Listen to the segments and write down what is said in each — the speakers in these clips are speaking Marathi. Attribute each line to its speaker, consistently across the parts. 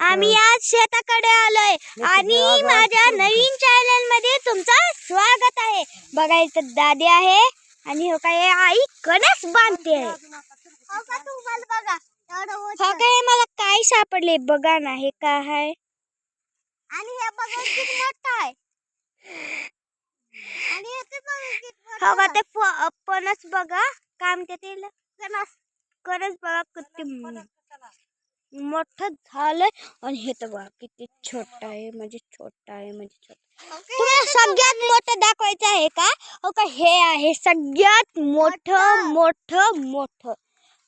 Speaker 1: आम्ही आज शेताकडे आलोय आणि माझ्या नवीन चॅनल मध्ये तुमचं स्वागत आहे। बघा इथं दादी आहे आणि हो काय आई कणस बांधते। हो काय मला काय सापडले बघा ना, हे काय आहे आणि हे बघा किती मोठं आहे आणि हे बघा हो ते फणस बघा काम ते कणस बघा किती मोठं झालंय आणि हे तर बघा किती छोटा आहे, म्हणजे छोटा आहे म्हणजे छोटा। तुम्हाला सगळ्यात मोठं दाखवायचं आहे का? हो का हे आहे सगळ्यात मोठं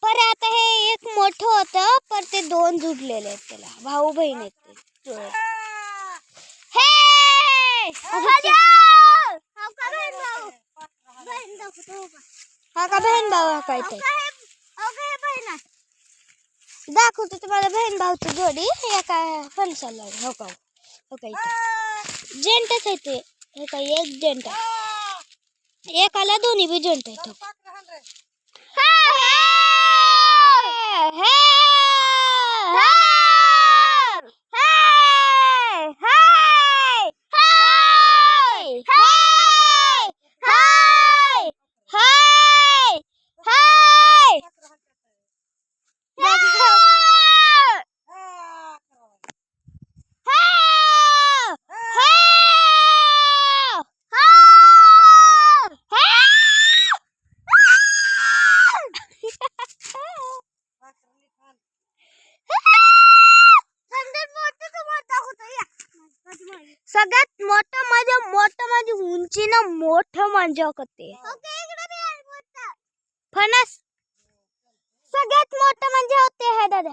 Speaker 1: पर आता हे एक मोठं होतं पर ते दोन जुडलेले आहेत, त्याला भाऊ बहीण आहेत ते। हा का बहीण भाऊ काय ते दाखवतो तुम्हाला, बहीण भाऊची जोडी एका फणसाला हो का इथे जेंटच आहे ते, हे काय एक जेंट आहे, एकाला दोन्ही बी जेंट आहेत। सगळ्यात मोठं म्हणजे उंचीनं मोठं म्हणजे होते फणस, सगळ्यात मोठं म्हणजे होते हे दादा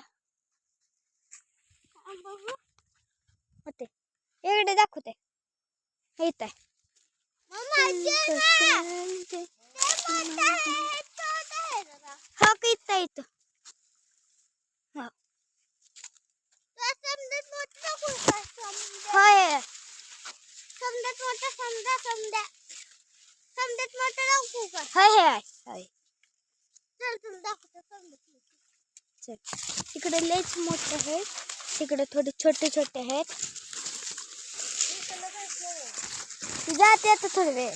Speaker 1: होते इकडे दाखवते इथं आहे। हा इथं इथं हा होय इकडे लयच मोठे आहे, तिकडे थोडे छोटे छोटे आहेत। जाते आता थोडे वेळ।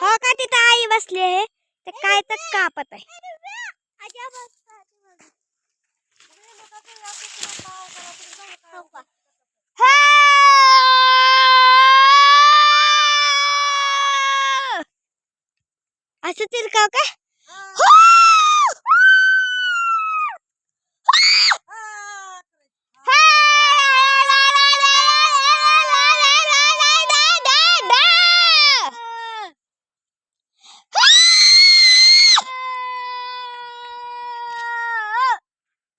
Speaker 1: हो का तिथं आई बसली आहे, ते काय तर कापत आहे। असं तिरकाव का?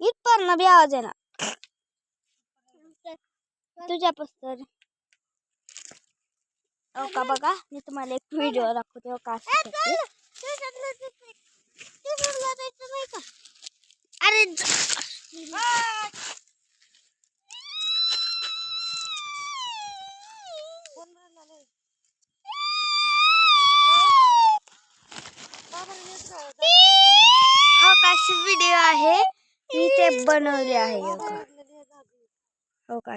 Speaker 1: इथपर्यंत बी आवाज आहे ना तुझ्या पस्तर हो का। बघा मी तुम्हाला एक व्हिडिओ दाखवते हो का अरे हो का व्हिडिओ आहे, मी ते बनवले आहे हो का